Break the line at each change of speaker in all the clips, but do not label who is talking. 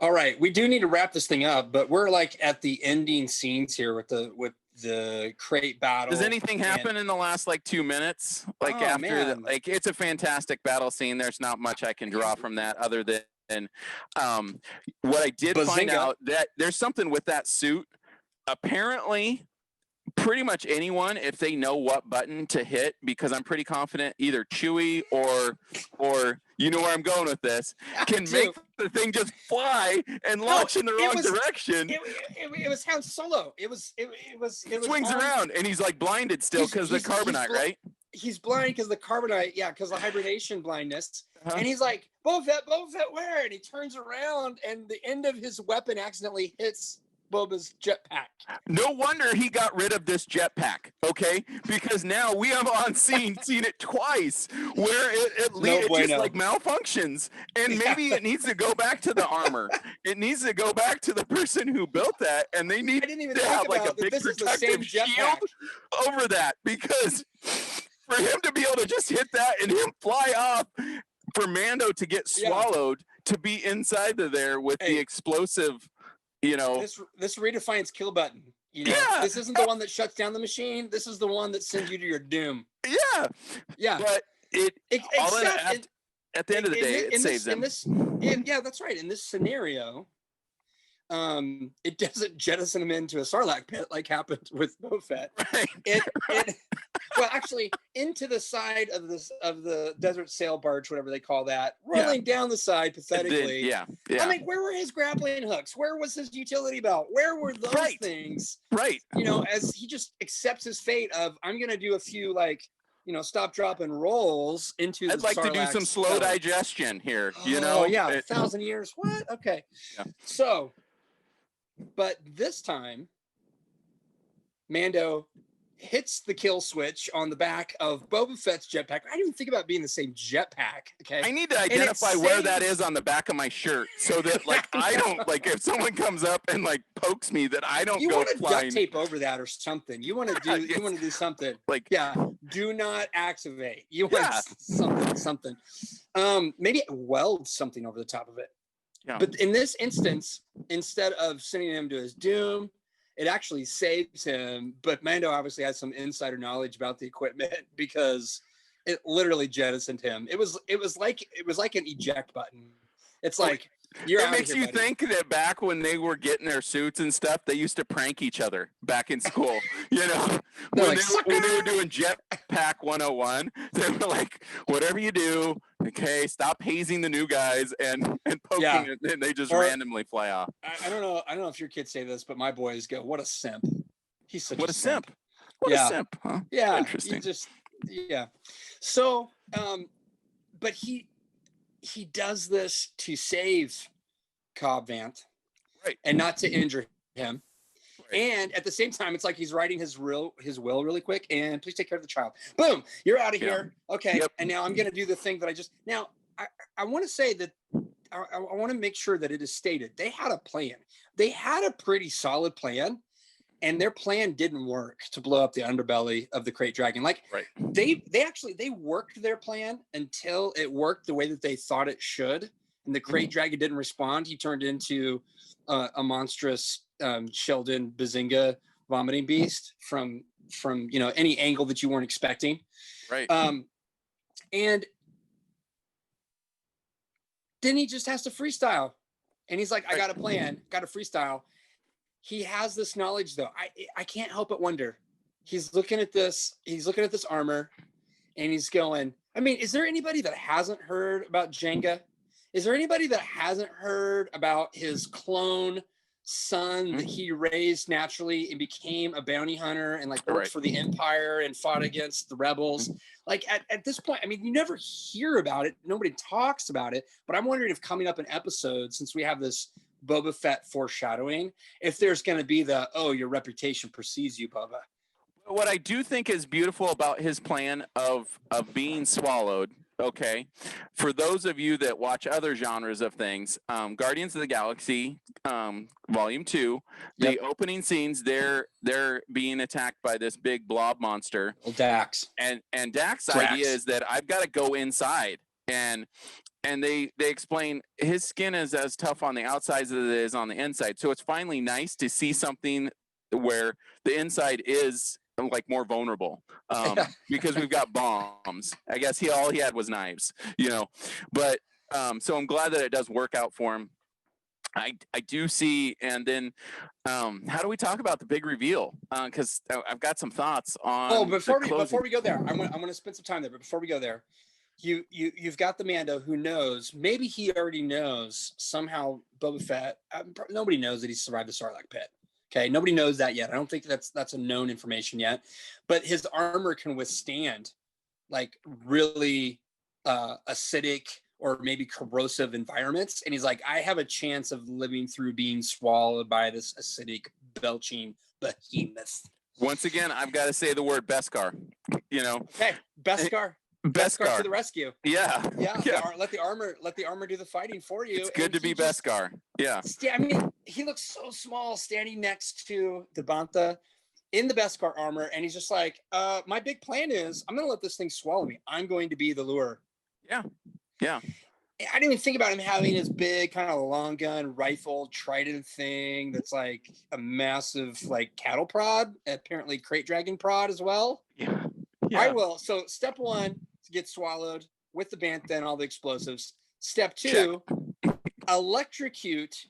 All right, we do need to wrap this thing up, but we're like at the ending scenes here with the crate battle.
Does anything happen in the last like 2 minutes? Like after the, like it's a fantastic battle scene. There's not much I can draw from that other than what I did find out that there's something with that suit. Apparently, pretty much anyone, if they know what button to hit, because I'm pretty confident either Chewie or you know where I'm going with this, can make the thing just fly and launch in the wrong direction.
It was Han Solo. It was
swings around and he's like blinded still because the carbonite, right?
He's blind because the carbonite, because the hibernation blindness. And he's like, Boba Fett, where? And he turns around and the end of his weapon accidentally hits Boba's jetpack.
No wonder he got rid of this jetpack, okay? Because now we have on seen it twice where it just like malfunctions, and maybe it needs to go back to the armor. It needs to go back to the person who built that, and they need to have like a big protective shield over that, because for him to be able to just hit that and him fly off, for Mando to get swallowed, to be inside of there with the explosive. You know,
this redefines kill button. You know, this isn't the one that shuts down the machine. This is the one that sends you to your doom.
Yeah. But at the end of the day, it saves them.
That's right. In this scenario, it doesn't jettison him into a Sarlacc pit like happened with Boba Fett. Right. Well, actually, into the side of the desert sail barge, whatever they call that, rolling down the side pathetically. I mean, where were his grappling hooks? Where was his utility belt? Where were those things?
Right.
You know, as he just accepts his fate of, I'm going to do a few stop, drop, and rolls into.
I'd like to do some slow digestion here. You know,
1,000 years. What? Okay. Yeah. So, but this time, Mando hits the kill switch on the back of Boba Fett's jetpack. I didn't think about being the same jetpack. Okay.
I need to identify where that is on the back of my shirt so that like I don't like if someone comes up and like pokes me that I don't go flying. You want to
duct tape over that or something. You want to do something.
Like
do not activate. You want something. Maybe weld something over the top of it. Yeah. But in this instance, instead of sending him to his doom, it actually saves him. But Mando obviously has some insider knowledge about the equipment because it literally jettisoned him. It was like an eject button. It's like
it makes you think that back when they were getting their suits and stuff, they used to prank each other back in school. You know, when they were doing Jetpack 101, they were like, "Whatever you do, okay, stop hazing the new guys and poking it, and they just randomly fly off."
I don't know if your kids say this, but my boys go, "What a simp! He's such
a simp.
What
a simp, huh?
Yeah,
interesting.
So, but he does this to save Cobb Vanth,
right,
and not to injure him. Right. And at the same time, it's like he's writing his will really quick. And please take care of the child. Boom, you're out of here. Okay, yep. And now I'm going to do the thing that I want to say that I want to make sure that it is stated they had a plan. They had a pretty solid plan. And their plan didn't work to blow up the underbelly of the Krayt Dragon. Like they worked their plan until it worked the way that they thought it should. And the Krayt Dragon didn't respond. He turned into a monstrous Sheldon Bazinga vomiting beast from any angle that you weren't expecting.
Right.
And then he just has to freestyle. And he's like, I got a plan, got to freestyle. He has this knowledge, though. I can't help but wonder. He's looking at this armor, and he's going, I mean, is there anybody that hasn't heard about Jenga? Is there anybody that hasn't heard about his clone son that he raised naturally and became a bounty hunter and like worked for the Empire and fought against the rebels? Like at this point, I mean, you never hear about it. Nobody talks about it. But I'm wondering if coming up in episodes, since we have this Boba Fett foreshadowing, if there's going to be your reputation precedes you, Boba.
What I do think is beautiful about his plan of being swallowed, okay, for those of you that watch other genres of things, Guardians of the Galaxy, Volume 2, the opening scenes, they're being attacked by this big blob monster.
Dax.
And Dax's idea is that I've got to go inside. And and they explain his skin is as tough on the outside as it is on the inside. So it's finally nice to see something where the inside is like more vulnerable, because we've got bombs. I guess all he had was knives, but so I'm glad that it does work out for him. I do see. And then how do we talk about the big reveal? Because I've got some thoughts on.
Oh, before we go there, I'm gonna spend some time there. But before we go there, you've got the Mando who knows. Maybe he already knows somehow. Boba Fett. Nobody knows that he survived the Sarlacc pit. Okay, nobody knows that yet. I don't think that's a known information yet. But his armor can withstand like really acidic or maybe corrosive environments. And he's like, I have a chance of living through being swallowed by this acidic, belching behemoth.
Once again, I've got to say the word Beskar,
Okay, Beskar.
Beskar
to the rescue.
Yeah.
Let the armor do the fighting for you.
It's good to be Beskar. Yeah.
I mean, he looks so small standing next to the Bantha in the Beskar armor. And he's just like, my big plan is I'm going to let this thing swallow me. I'm going to be the lure.
Yeah. Yeah.
I didn't even think about him having his big kind of long gun rifle trident thing that's like a massive like cattle prod, apparently crate dragon prod as well.
Yeah.
I will. So step one, get swallowed with the bantha and all the explosives. Step two, electrocute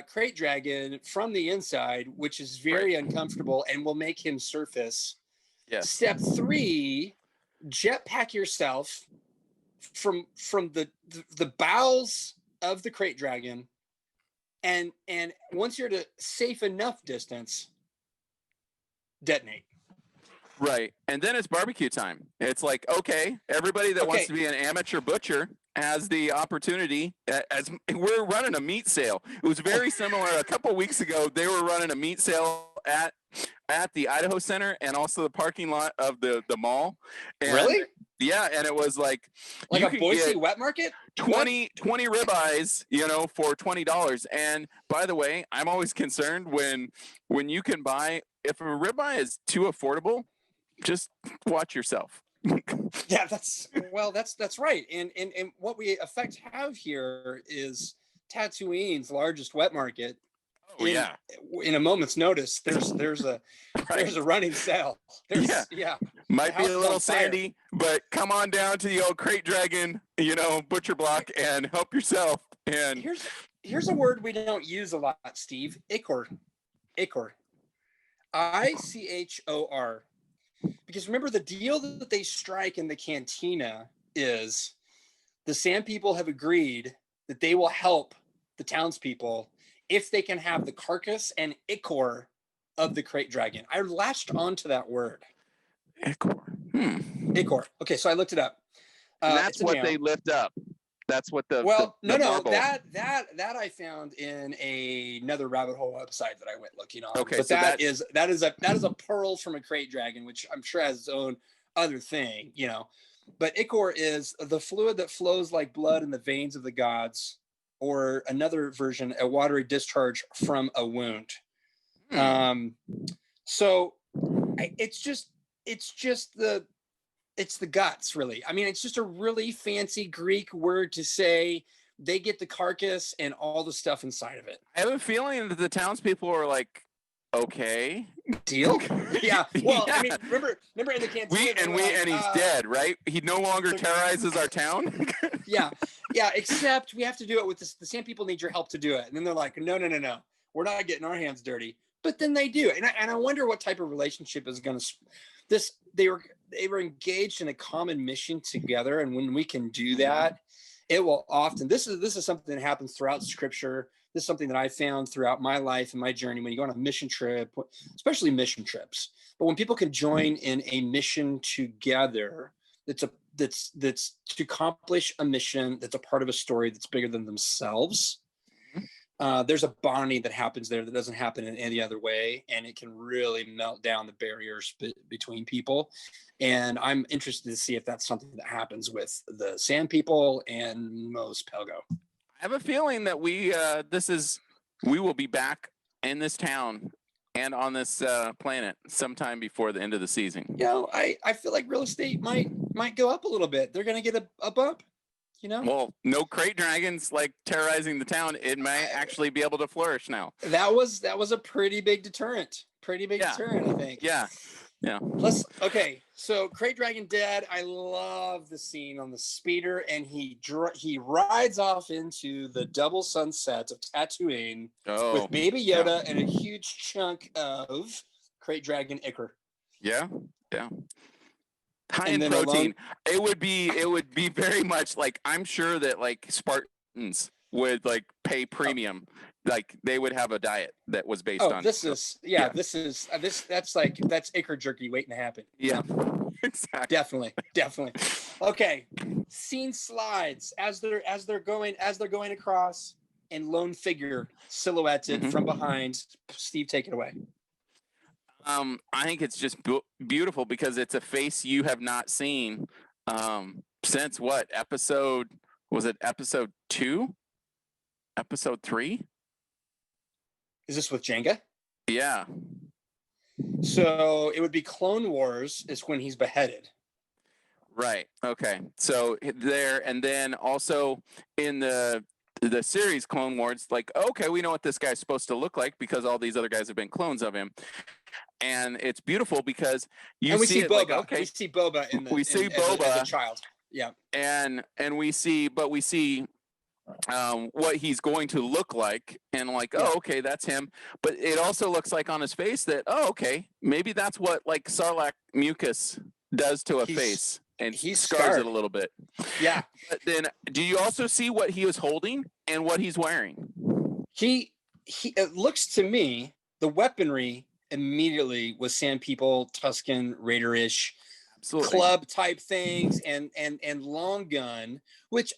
crate dragon from the inside, which is very uncomfortable and will make him surface.
Yes.
Step three, jetpack yourself from the bowels of the crate dragon, and once you're at a safe enough distance, detonate.
Right. And then it's barbecue time. It's like, okay, everybody that wants to be an amateur butcher has the opportunity. As we're running a meat sale. It was very similar. A couple of weeks ago, they were running a meat sale at the Idaho Center and also the parking lot of the mall. And
really?
Yeah, and it was like
a Boise wet market?
20 ribeyes, for $20. And by the way, I'm always concerned when you can buy, if a ribeye is too affordable, just watch yourself.
Yeah, that's right. And what we have here is Tatooine's largest wet market.
Oh, yeah.
In a moment's notice, there's a running sale.
Might be a little sandy, but come on down to the old crate dragon, butcher block and help yourself. And
here's a word we don't use a lot, Steve. Ichor. Ichor. Ichor. Because remember, the deal that they strike in the cantina is the Sand People have agreed that they will help the townspeople if they can have the carcass and ichor of the crate dragon. I latched onto that word.
Ichor.
Ichor. Okay, so I looked it up.
That's what they lift up. That's what the that I found in another rabbit hole website that I went looking on.
Okay, but so that is a pearl from a crate dragon, which I'm sure has its own other thing, But ichor is the fluid that flows like blood in the veins of the gods, or another version, a watery discharge from a wound. So it's the guts, really. I mean, it's just a really fancy Greek word to say they get the carcass and all the stuff inside of it.
I have a feeling that the townspeople are like, okay,
deal. Yeah. Well, I mean, remember in the cantina.
And he's dead, right? He no longer terrorizes our town.
Yeah. Except we have to do it with this. The Sand People need your help to do it, and then they're like, no, we're not getting our hands dirty. But then they do, and I wonder what type of relationship is going to. They were engaged in a common mission together, and when we can do that, it will often. This is something that happens throughout Scripture. This is something that I found throughout my life and my journey. When you go on a mission trip, especially mission trips, but when people can join in a mission together, that's to accomplish a mission that's a part of a story that's bigger than themselves. There's a bonding that happens there that doesn't happen in any other way, and it can really melt down the barriers between people. And I'm interested to see if that's something that happens with the Sand People and most Pelgo.
I have a feeling that we will be back in this town and on this planet sometime before the end of the season.
I feel like real estate might go up a little bit. They're going to get a bump. you know?
Well, no crate dragons like terrorizing the town. It might actually be able to flourish now.
That was a pretty big deterrent. Deterrent, I think.
Yeah.
Plus, okay, so Crate Dragon dead. I love the scene on the speeder, and he rides off into the double sunset of Tatooine with Baby Yoda and a huge chunk of Crate Dragon ichor.
Yeah. High in protein. It would be very much like, I'm sure that like Spartans would like pay premium. Like they would have a diet that was based on.
That's ichor jerky waiting to happen.
Yeah. Exactly.
Definitely. Okay. Scene slides as they're going across, and lone figure silhouetted from behind. Steve, take it away.
I think it's just beautiful because it's a face you have not seen since what episode? Was it episode 2? Episode 3?
Is this with Jenga?
Yeah.
So it would be Clone Wars is when he's beheaded.
Right. Okay. So there, and then also in the series Clone Wars, like, okay, we know what this guy's supposed to look like because all these other guys have been clones of him. And it's beautiful because we see Boba.
Like, okay, we see Boba as a child. Yeah.
And we see what he's going to look like, and like, okay, that's him. But it also looks like on his face that, okay, maybe that's what like Sarlacc mucus does to a face, and he scars it a little bit.
Yeah.
But then, do you also see what he was holding and what he's wearing?
It looks to me, the weaponry immediately was Sand People, Tusken, Raider-ish, club type things, and long gun, which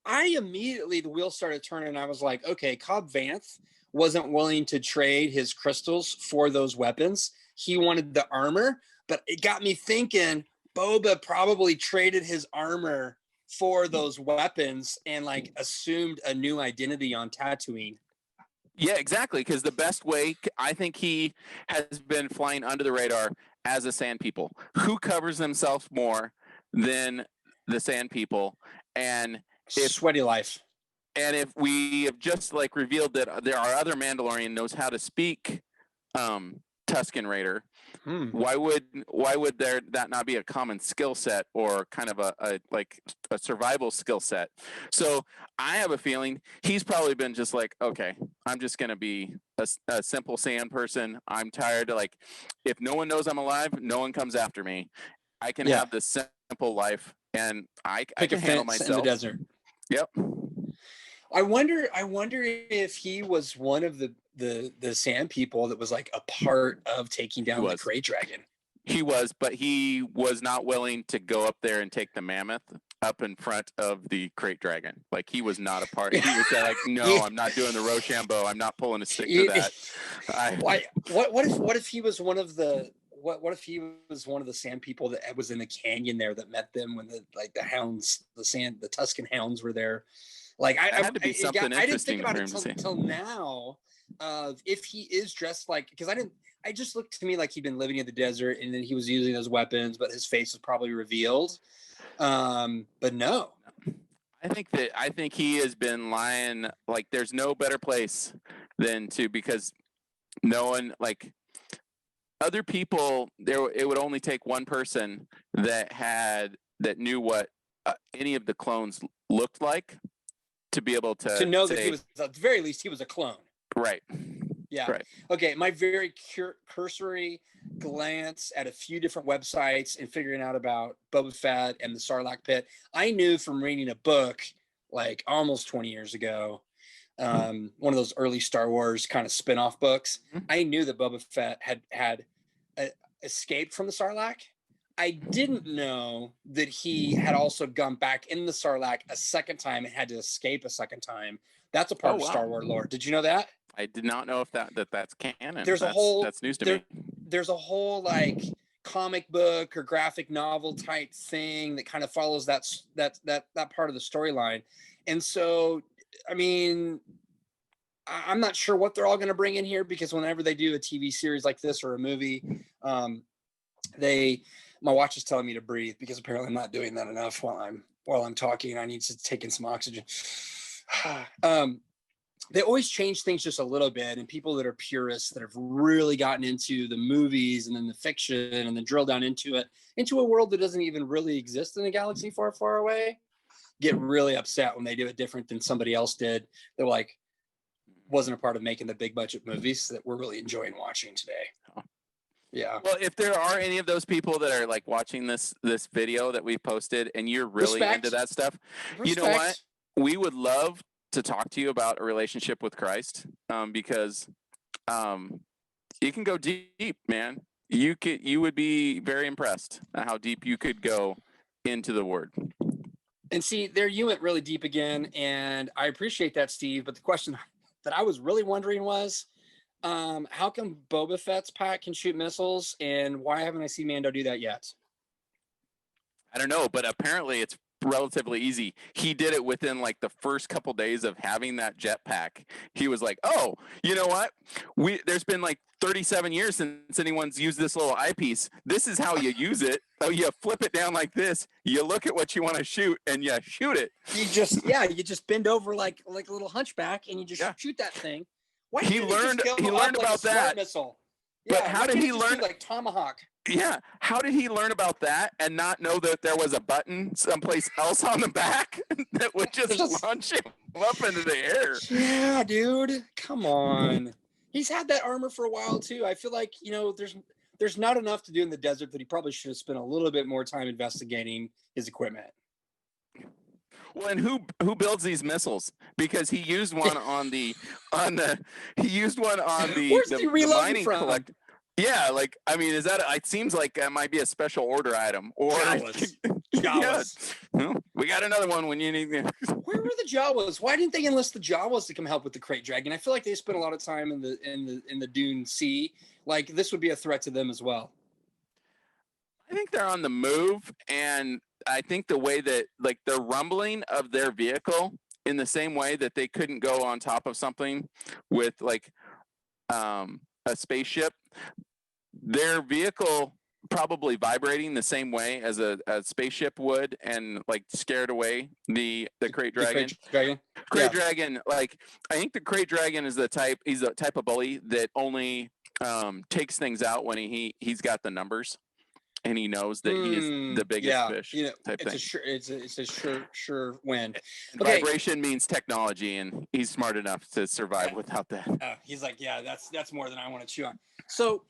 I immediately, the wheels started turning, and I was like, okay, Cobb Vanth wasn't willing to trade his crystals for those weapons. He wanted the armor, but it got me thinking Boba probably traded his armor for those weapons and like assumed a new identity on Tatooine.
Yeah, exactly. Because the best way, I think he has been flying under the radar as a Sand People. Who covers themselves more than the Sand People? And
sweaty life.
And if we have just like revealed that there are other Mandalorian knows how to speak Tusken Raider, why would that not be a common skill set or kind of a survival skill set? So I have a feeling he's probably been just like, okay, I'm just gonna be a simple sand person. I'm tired. Like, if no one knows I'm alive, no one comes after me. I can have this simple life, and I can handle myself
in the desert.
Yep.
I wonder if he was one of the Sand People that was like a part of taking down the Crate Dragon.
He was, but he was not willing to go up there and take the mammoth up in front of the Crate Dragon. Like, he was not a part. He was like, no, I'm not doing the Rochambeau. I'm not pulling a stick for that.
What if he was one of the what if he was one of the Sand People that was in the canyon there that met them when the hounds, the Tusken hounds were there? Like, I
had to be something interesting for him to see.
Until now, if he is dressed like, because I just looked to me like he'd been living in the desert and then he was using those weapons, but his face was probably revealed. But no.
I think he has been lying. Like, there's no better place than to, because no one, like, other people, it would only take one person that knew what any of the clones looked like to be able to
know that he was, at the very least, he was a clone.
Right.
Yeah. Right. Okay. My very cursory glance at a few different websites and figuring out about Boba Fett and the Sarlacc pit, I knew from reading a book like almost 20 years ago, one of those early Star Wars kind of spin-off books. I knew that Boba Fett had escaped from the Sarlacc. I didn't know that he had also gone back in the Sarlacc a second time and had to escape a second time. That's a part of Star Wars lore. Did you know that?
I did not know if that's canon.
That's
news to me.
There's a whole like comic book or graphic novel type thing that kind of follows that part of the storyline. And so, I mean, I'm not sure what they're all going to bring in here, because whenever they do a TV series like this or a movie, my watch is telling me to breathe, because apparently I'm not doing that enough while I'm while I'm talking. I need to take in some oxygen. They always change things just a little bit, and people that are purists that have really gotten into the movies and then the fiction and then drill down into a world that doesn't even really exist in a galaxy far, far away, get really upset when they do it different than somebody else did. They're like, wasn't a part of making the big budget movies that we're really enjoying watching today. Yeah.
Well, if there are any of those people that are like watching this video that we posted and you're really into that stuff, you know what? We would love to talk to you about a relationship with Christ, because you can go deep, man. You would be very impressed at how deep you could go into the Word.
And see, there you went really deep again, and I appreciate that, Steve. But the question that I was really wondering was, how come Boba Fett's pack can shoot missiles, and why haven't I seen Mando do that yet?
I don't know, but apparently it's relatively easy. He did it within like the first couple days of having that jetpack. He was like, "Oh, you know what? There's been like 37 years since anyone's used this little eyepiece. This is how you use it. Oh, you flip it down like this. You look at what you want to shoot, and you shoot it.
You just bend over like a little hunchback, and you just shoot that thing." Why
he learned about that.
Missile?
But how did he learn?
Like Tomahawk.
Yeah. How did he learn about that and not know that there was a button someplace else on the back that would just launch him up into the air?
Yeah, dude. Come on. He's had that armor for a while too. I feel like, there's not enough to do in the desert that he probably should have spent a little bit more time investigating his equipment.
Well, and who builds these missiles? Because he used one on the
Where's he reloading from?
Collect. Yeah, like, I mean, it seems like that might be a special order item. Or
Jawas.
Yeah, we got another one when you need.
Where were the Jawas? Why didn't they enlist the Jawas to come help with the Crate Dragon? I feel like they spent a lot of time in the Dune Sea. Like, this would be a threat to them as well.
I think they're on the move, and I think the way that, like, the rumbling of their vehicle in the same way that they couldn't go on top of something with, like, a spaceship, their vehicle probably vibrating the same way as a spaceship would, and like scared away the Crate Dragon. Crate Dragon, like, I think the Crate Dragon is he's the type of bully that only takes things out when he's got the numbers. And he knows that he is the biggest fish. Type thing.
It's a sure win.
Okay. Vibration means technology, and he's smart enough to survive without that.
He's like, yeah, that's more than I want to chew on. So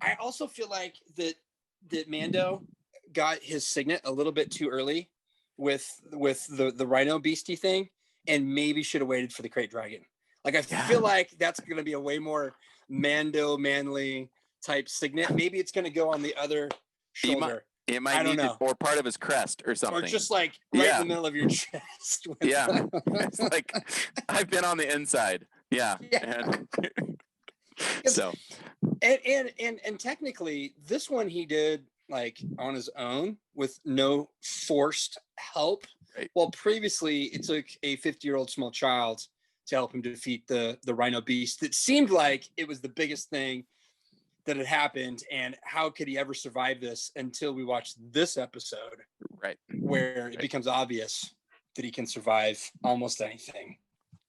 I also feel like that Mando got his signet a little bit too early with the Rhino Beastie thing, and maybe should have waited for the Crate Dragon. Like, I feel like that's going to be a way more Mando manly type signet. Maybe it's going to go on the other shoulder.
It might need to, or part of his crest or something.
Or just like right in the middle of your chest.
Yeah. It's like, I've been on the inside. Yeah. And so.
And technically, this one he did like on his own with no forced help.
Right.
Well, previously it took a 50-year-old small child to help him defeat the Rhino Beast. It seemed like it was the biggest thing that had happened, and how could he ever survive this until we watched this episode,
right,
where it becomes obvious that he can survive almost anything,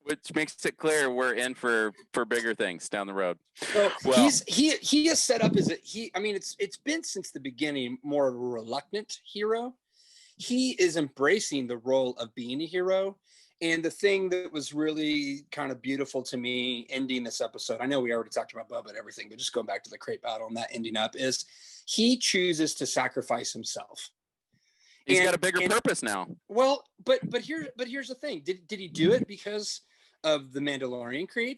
which makes it clear we're in for bigger things down the road.
Well, he is set up as it's been since the beginning more of a reluctant hero. He is embracing the role of being a hero. And the thing that was really kind of beautiful to me ending this episode, I know we already talked about Bubba and everything, but just going back to the crate battle and that ending up, is he chooses to sacrifice himself.
He's got a bigger purpose now.
Well, but here's the thing. Did he do it because of the Mandalorian Creed?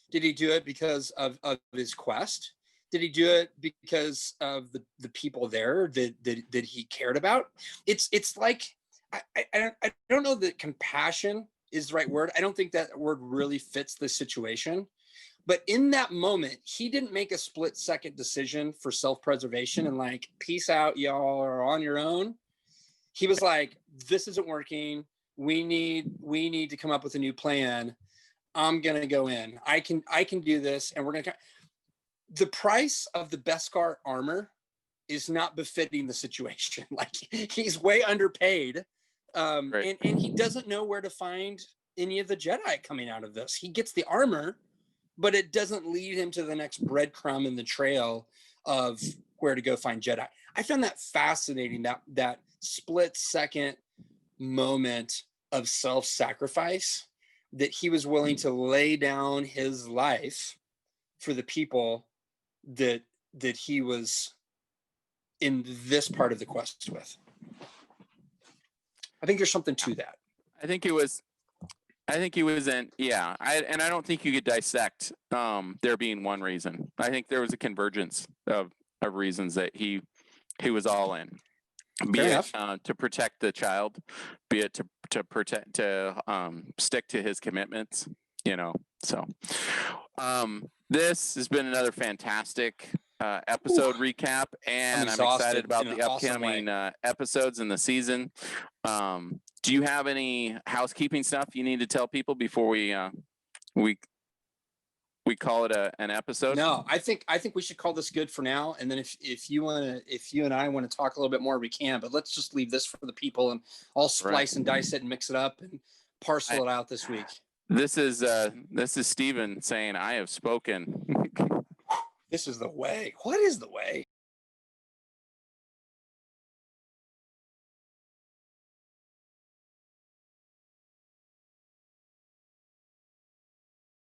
Did he do it because of his quest? Did he do it because of the people there that he cared about? It's like, I don't know that compassion is the right word. I don't think that word really fits the situation. But in that moment, he didn't make a split-second decision for self-preservation and like, peace out, y'all are on your own. He was like, this isn't working. We need to come up with a new plan. I'm gonna go in. I can do this, and we're gonna. The price of the Beskar armor is not befitting the situation. Like, he's way underpaid
Right.
And he doesn't know where to find any of the Jedi coming out of this. He gets the armor, but it doesn't lead him to the next breadcrumb in the trail of where to go find Jedi. I found that fascinating, that split second moment of self-sacrifice, that he was willing to lay down his life for the people that he was in this part of the quest with. I think there's something to that.
I think he was in, yeah. I don't think you could dissect there being one reason. I think there was a convergence of reasons that he was all in. Be it to protect the child, be it to protect, to stick to his commitments, you know. So this has been another fantastic episode recap, and I'm excited about the upcoming episodes in the season. Do you have any housekeeping stuff you need to tell people before we call it an episode?
No, I think we should call this good for now. And then if you and I want to talk a little bit more, we can. But let's just leave this for the people, and I'll splice and dice it and mix it up and parcel it out this week.
This is Steven saying, "I have spoken."
This is the way. What is the way?